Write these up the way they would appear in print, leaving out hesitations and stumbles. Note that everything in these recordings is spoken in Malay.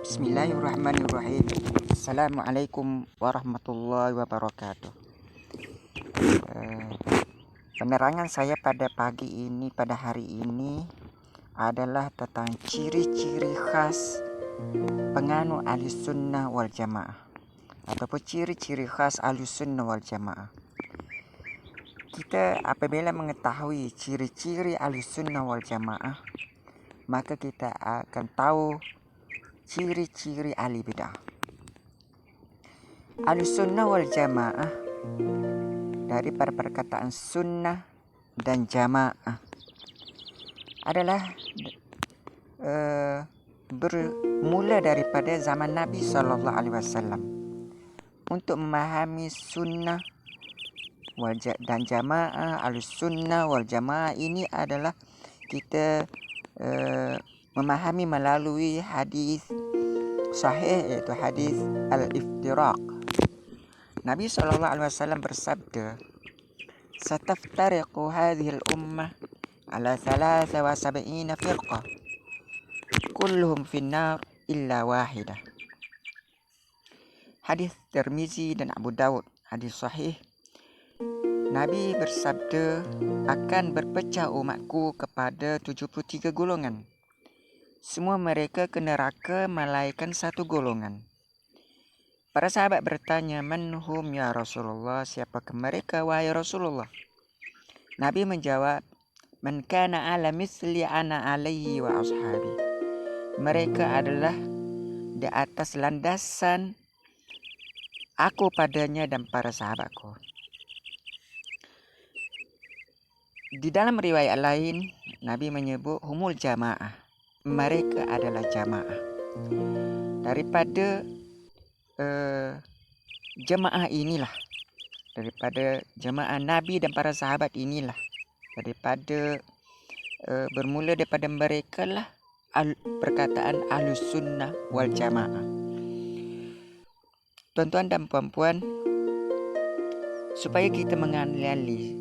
Bismillahirrahmanirrahim. Assalamualaikum warahmatullahi wabarakatuh. Penerangan saya pada hari ini adalah tentang ciri-ciri khas penganut Ahlussunnah wal Jamaah ataupun ciri-ciri khas Ahlussunnah wal Jamaah. Kita apabila mengetahui ciri-ciri Ahlussunnah wal Jamaah, maka kita akan tahu ciri-ciri ahli bid'ah. Ahlussunnah wal Jamaah dari perkataan sunnah dan jamaah adalah bermula daripada zaman Nabi SAW. Untuk memahami sunnah dan jamaah, Ahlussunnah wal Jamaah ini adalah kita memahami melalui hadis sahih, iaitu hadis al-iftiraq. Nabi SAW bersabda, "Sataftariqu hadhihi al-ummah ala 73 firqah, kulluhum finnar illa wahidah." Hadis Tirmizi dan Abu Dawud, hadis sahih. Nabi bersabda, akan berpecah umatku kepada 73 golongan. Semua mereka ke neraka melainkan satu golongan. Para sahabat bertanya, "Man-hum ya Rasulullah?" Siapakah mereka wahai Rasulullah? Nabi menjawab, "Man kana ala misli ana alaihi wa ashabi." Mereka adalah di atas landasan aku padanya dan para sahabatku. Di dalam riwayat lain, Nabi menyebut humul jamaah. Mereka adalah jamaah. Daripada jemaah inilah, daripada jemaah Nabi dan para sahabat inilah, daripada bermula daripada mereka lah perkataan Ahlussunnah wal Jamaah. Tuan-tuan dan puan-puan, supaya kita mengenali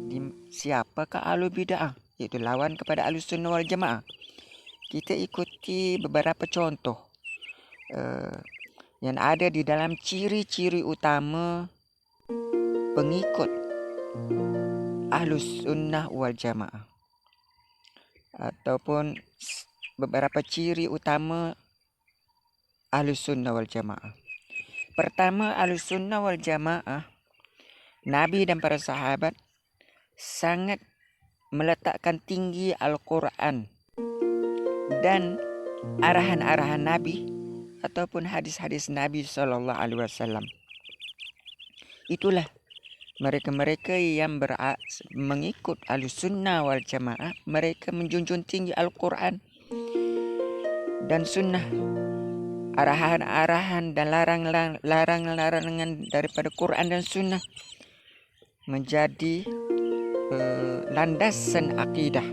siapakah Ahlul Bid'ah, iaitu lawan kepada Ahlussunnah wal Jamaah, kita ikuti beberapa contoh yang ada di dalam ciri-ciri utama pengikut Ahlussunnah wal Jamaah, ataupun beberapa ciri utama Ahlussunnah wal Jamaah. Pertama, Ahlussunnah wal Jamaah, Nabi dan para sahabat sangat meletakkan tinggi Al-Quran dan arahan-arahan Nabi ataupun hadis-hadis Nabi SAW. Itulah mereka-mereka yang mengikut Ahlussunnah wal Jamaah. Mereka menjunjung tinggi Al-Quran dan sunnah, arahan-arahan dan larangan daripada Quran dan sunnah menjadi landasan akidah,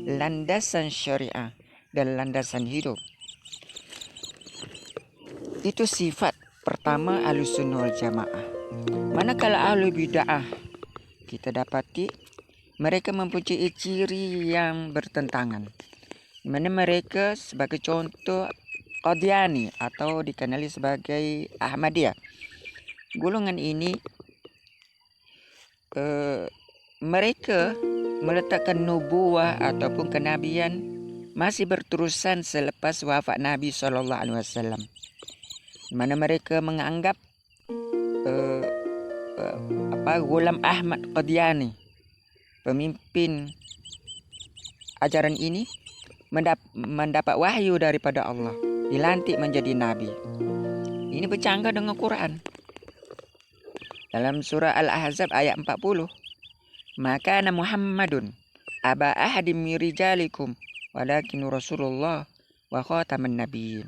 landasan syariah dan landasan hidup. Itu sifat pertama Ahlussunnah wal Jamaah. Manakala Ahlul Bid'ah, kita dapati mereka mempunyai ciri yang bertentangan. Di mana mereka sebagai contoh Qadiani atau dikenali sebagai Ahmadiyah. Golongan ini mereka meletakkan nubuwah ataupun kenabian masih berterusan selepas wafat Nabi SAW. Di mana mereka menganggap Ghulam Ahmad Qadiani, pemimpin ajaran ini, mendapat wahyu daripada Allah, dilantik menjadi nabi. Ini bercanggah dengan Quran. Dalam surah Al-Ahzab ayat 40, "Maka ana Muhammadun aba ahadim min rijalikum walakin Rasulullah wa khataman nabiyyin."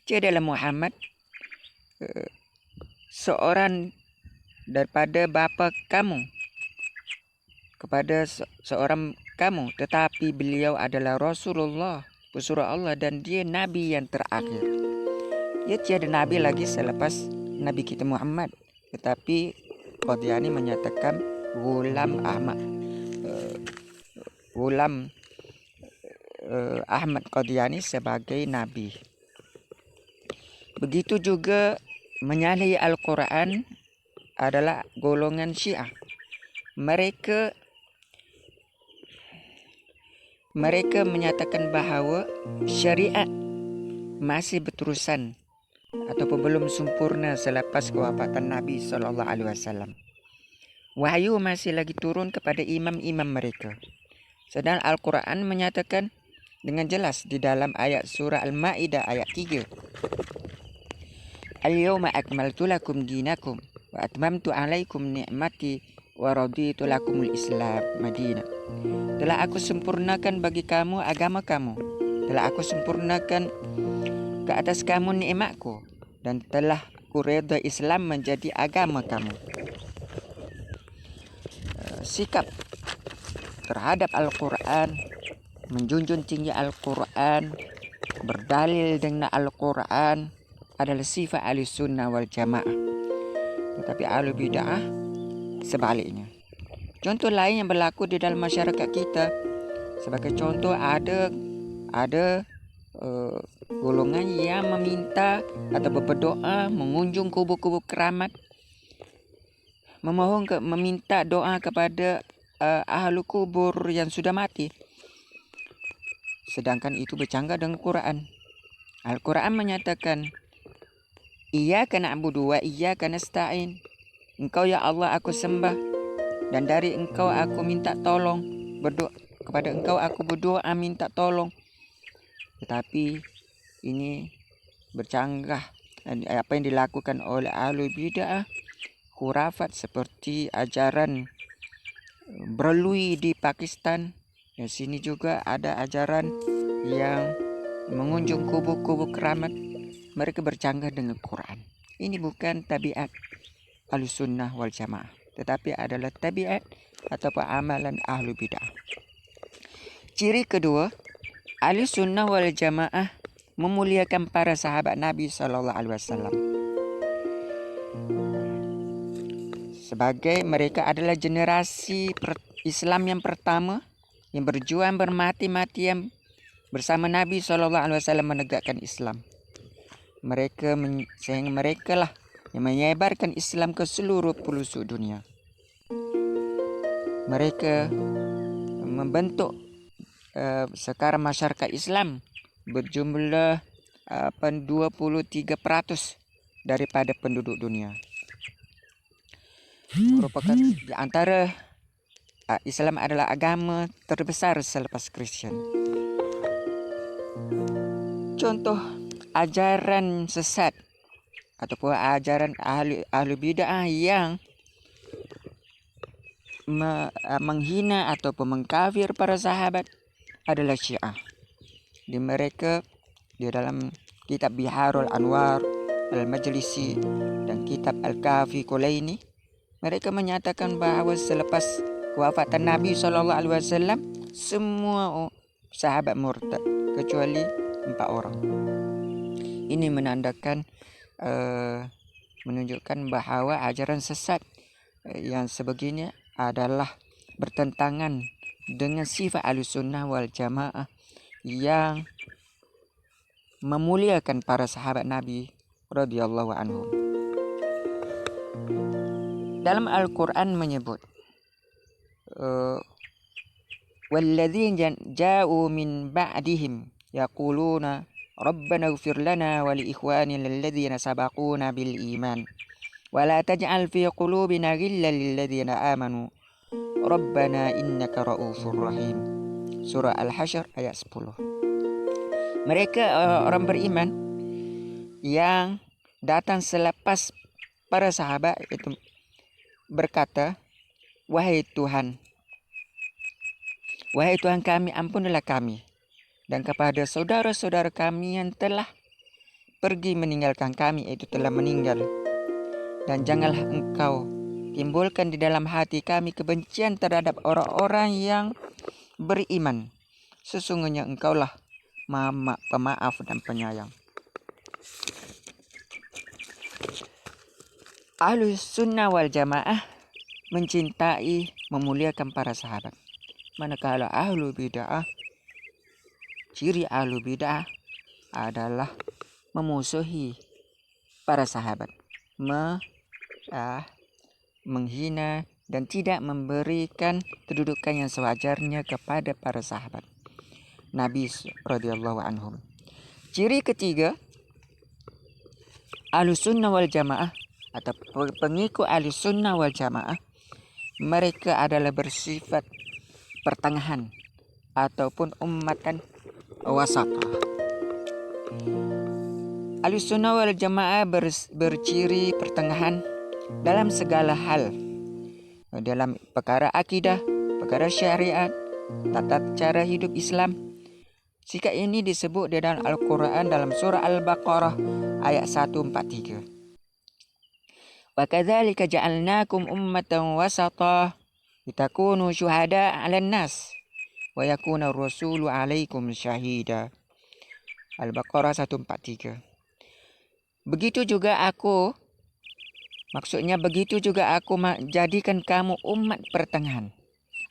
Tiadalah Muhammad seorang daripada bapa kamu kepada seorang kamu, tetapi beliau adalah Rasulullah, pesuruh Allah, dan dia nabi yang terakhir. Ya, tiada nabi lagi selepas Nabi kita Muhammad. Tetapi Qadiani menyatakan Ghulam Ahmad Qadiani sebagai nabi. Begitu juga menyalahi Al-Quran adalah golongan Syiah. Mereka menyatakan bahawa syariat masih berterusan ataupun belum sempurna selepas kewafatan Nabi SAW. Wahyu masih lagi turun kepada imam-imam mereka. Sedang Al-Quran menyatakan dengan jelas di dalam ayat surah Al-Ma'idah ayat 3. Al-yawma akmaltu lakum dinakum wa atmamtu alaikum ni'mati wa raditu lakumul Islam madina. Telah aku sempurnakan bagi kamu agama kamu. Telah aku sempurnakan ke atas kamu nikmatku dan telah aku redha Islam menjadi agama kamu. Sikap terhadap Al-Quran, menjunjung tinggi Al-Quran, berdalil dengan Al-Quran adalah sifat ahli sunnah wal jamaah. Tetapi ahli bid'ah sebaliknya. Contoh lain yang berlaku di dalam masyarakat kita, sebagai contoh ada golongan yang meminta atau berdoa mengunjung kubur-kubur keramat, meminta doa kepada ahlu kubur yang sudah mati. Sedangkan itu bercanggah dengan Quran. Al-Quran menyatakan, Iyyaka na'budu wa iyyaka nasta'in. Engkau ya Allah aku sembah dan dari engkau aku minta tolong. Kepada engkau aku berdoa minta tolong. Tetapi ini bercanggah apa yang dilakukan oleh ahlu bid'ah, khurafat seperti ajaran Berlui di Pakistan. Di sini juga ada ajaran yang mengunjung kubur-kubur keramat. Mereka bercanggah dengan Quran. Ini bukan tabiat Ahlussunnah wal Jamaah, tetapi adalah tabiat ataupun amalan ahlu bid'ah. Ciri kedua, Ahlussunnah wal Jamaah memuliakan para sahabat Nabi SAW. Sebagai mereka adalah generasi Islam yang pertama yang berjuang bermati-matian bersama Nabi SAW menegakkan Islam. Sehingga mereka lah yang menyebarkan Islam ke seluruh pelosok dunia. Mereka membentuk sekarang masyarakat Islam berjumlah 23% daripada penduduk dunia. Merupakan di antara Islam adalah agama terbesar selepas Kristian. Contoh ajaran sesat ataupun ajaran ahli bid'ah yang menghina ataupun mengkafir para sahabat adalah Syiah. Di mereka di dalam kitab Biharul Anwar Al-Majlisi dan kitab Al-Kafi Kulaini, mereka menyatakan bahawa selepas kewafatan Nabi SAW, semua sahabat murtad kecuali 4 orang. Ini menunjukkan bahawa ajaran sesat yang sebegini adalah bertentangan dengan sifat Ahlussunnah wal Jamaah yang memuliakan para sahabat Nabi radhiyallahu anhum. Dalam Al-Quran menyebut walladzina ja'u min ba'dihim yaquluna rabbana ighfir lana wa li ikhwanina alladzina sabaquna bil iman wa la taj'al fi qulubina ghillan lil ladzina amanu rabbana innaka ra'ufur rahim. Surah Al-Hasyr ayat 10. Mereka orang beriman yang datang selepas para sahabat itu berkata, wahai Tuhan kami, ampunilah kami dan kepada saudara-saudara kami yang telah pergi meninggalkan kami, itu telah meninggal, dan janganlah engkau timbulkan di dalam hati kami kebencian terhadap orang-orang yang beriman. Sesungguhnya engkaulah Maha pemaaf dan penyayang. Ahlussunnah wal Jamaah mencintai, memuliakan para sahabat. Manakala ahlu bid'ah, ciri ahlu bid'ah adalah memusuhi para sahabat, menghina dan tidak memberikan kedudukan yang sewajarnya kepada para sahabat Nabi radhiyallahu anhum. Ciri ketiga, Ahlussunnah wal Jamaah atau pengikut Ahlussunnah wal Jamaah, mereka adalah bersifat pertengahan ataupun ummatan wasatah. Ahlussunnah wal Jamaah berciri pertengahan dalam segala hal, dalam perkara akidah, perkara syariat, tata cara hidup Islam. Sikap ini disebut di dalam Al-Quran dalam surah Al-Baqarah ayat 143. Wa kadzalika ja'alnakum ummatan wasata litakunu syuhada'a 'alan nas wa yakuna ar-rasulu 'alaikum syahida. Al-Baqarah 143. Begitu juga aku jadikan kamu umat pertengahan,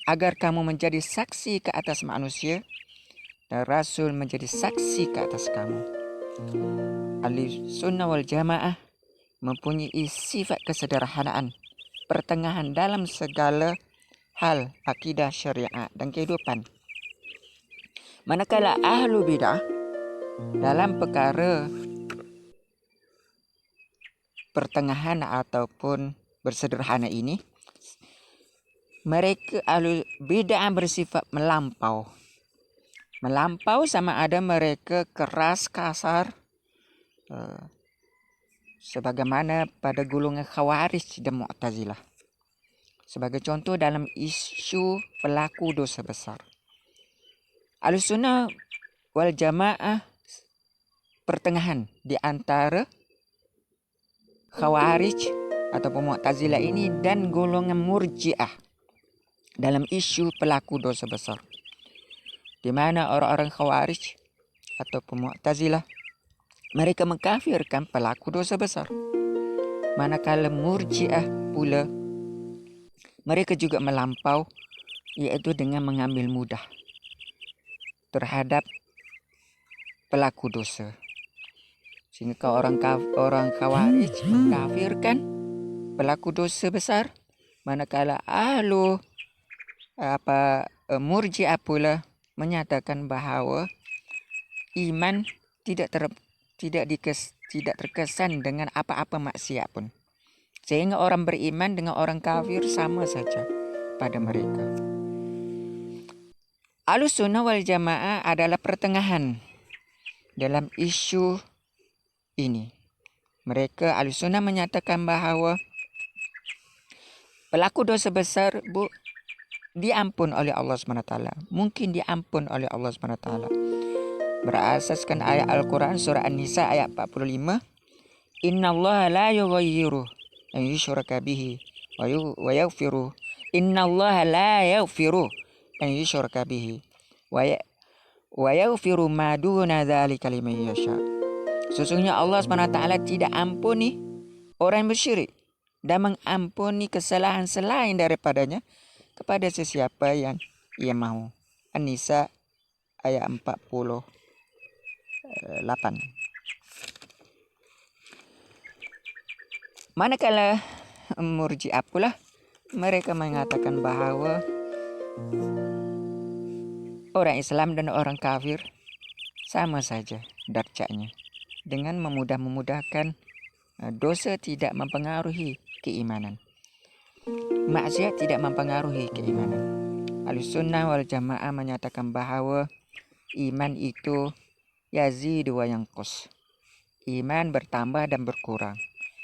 agar kamu menjadi saksi ke atas manusia dan Rasul menjadi saksi ke atas kamu. Ahlussunnah wal Jamaah mempunyai sifat kesederhanaan, pertengahan dalam segala hal akidah, syariat dan kehidupan. Manakala ahlu bidah dalam perkara pertengahan ataupun bersederhana ini, mereka ahlu bidah bersifat melampau. Melampau sama ada mereka keras, kasar, sebagaimana pada golongan Khawarij dan Mu'tazilah. Sebagai contoh dalam isu pelaku dosa besar, Ahlussunnah wal Jamaah pertengahan di antara Khawarij ataupun Mu'tazilah ini dan golongan Murji'ah dalam isu pelaku dosa besar, di mana orang-orang Khawarij ataupun Mu'tazilah mereka mengkafirkan pelaku dosa besar, manakala Murji'ah pula mereka juga melampau, iaitu dengan mengambil mudah terhadap pelaku dosa, sehingga orang Khawarij mengkafirkan pelaku dosa besar, manakala Murji'ah pula menyatakan bahawa iman tidak terkesan dengan apa-apa maksiat pun, sehingga orang beriman dengan orang kafir sama saja pada mereka. Ahlussunnah wal Jamaah adalah pertengahan dalam isu ini. Mereka Ahlussunnah menyatakan bahawa pelaku dosa besar diampun oleh Allah SWT, mungkin diampun oleh Allah SWT, berasaskan ayat Al-Quran surah An-Nisa ayat 45, Innallaha la yughayyiru an yushraka bihi wa yaghfiru Innallaha la yaghfiru an yushraka bihi wa yaghfiru ma duna dzalika liman yasha. Sesungguhnya Allah SWT tidak ampuni orang yang bersyirik dan mengampuni kesalahan selain daripadanya kepada sesiapa yang ia mahu. An-Nisa ayat 48. Manakala Murji'ah pula, mereka mengatakan bahawa orang Islam dan orang kafir sama saja darjatnya, dengan memudahkan dosa tidak mempengaruhi keimanan, maksiat tidak mempengaruhi keimanan. Ahlussunnah wal Jamaah menyatakan bahawa iman itu yazidu wa yanqus. Iman bertambah dan berkurang.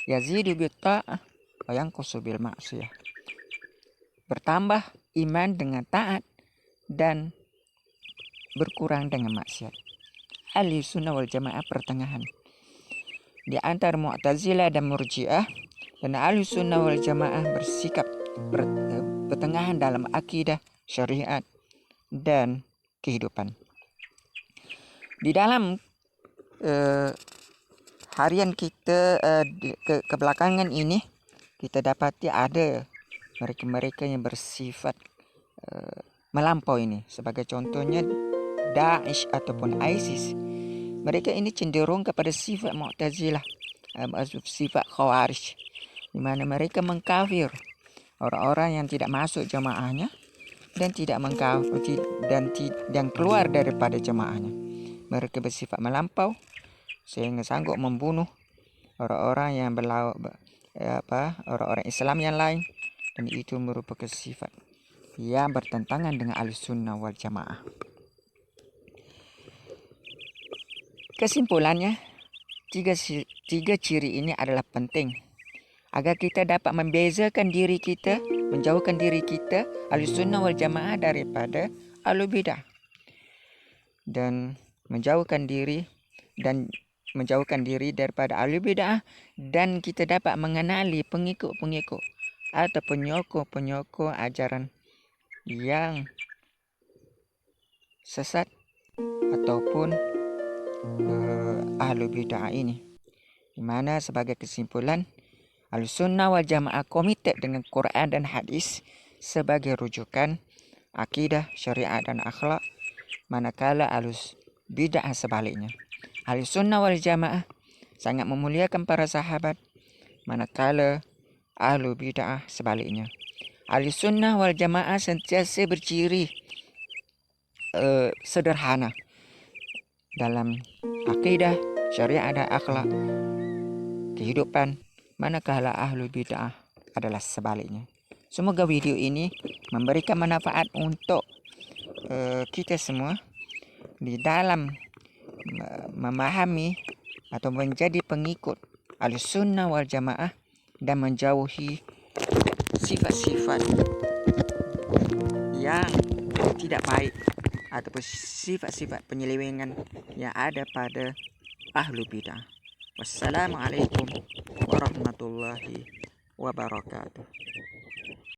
Yazidu bil ta'ah wa yanqusu bil maksiyah. Bertambah iman dengan taat dan berkurang dengan maksiat. Ahlussunnah wal Jamaah pertengahan di antara Mu'tazilah dan Murji'ah, dan Ahlussunnah wal Jamaah bersikap pertengahan dalam akidah, syariat dan kehidupan. Di dalam harian kita kebelakangan ini, kita dapati ada mereka-mereka yang bersifat melampau ini. Sebagai contohnya Daesh ataupun ISIS. Mereka ini cenderung kepada sifat Mu'tazilah sifat khawarij, di mana mereka mengkafir orang-orang yang tidak masuk jamaahnya dan tidak mengkafir dan keluar daripada jamaahnya. Mereka bersifat melampau sehingga sanggup membunuh orang-orang yang orang-orang Islam yang lain, dan itu merupakan sifat yang bertentangan dengan Ahlussunnah wal Jamaah. Kesimpulannya, tiga ciri ini adalah penting agar kita dapat membezakan diri kita, menjauhkan diri kita Ahlussunnah wal Jamaah daripada Ahlul Bidah, dan menjauhkan diri daripada Ahlul Bidah, dan kita dapat mengenali pengikut-pengikut atau penyokong ajaran yang sesat ataupun Ahlul Bidah ini. Di mana sebagai kesimpulan, Ahlussunnah wal Jamaah komited dengan Quran dan hadis sebagai rujukan akidah, syariat dan akhlak, manakala Ahlus Bidah sebaliknya. Ahlussunnah wal Jamaah sangat memuliakan para sahabat, manakala Ahlul Bidah sebaliknya. Ahlussunnah wal Jamaah sentiasa berciri sederhana dalam akidah, syariat dan akhlak kehidupan, manakala Ahlul Bidah adalah sebaliknya. Semoga video ini memberikan manfaat untuk kita semua di dalam memahami atau menjadi pengikut Ahlussunnah wal Jamaah dan menjauhi sifat-sifat yang tidak baik ataupun sifat-sifat penyelewengan yang ada pada Ahlul Bidah. Wassalamualaikum warahmatullahi wabarakatuh.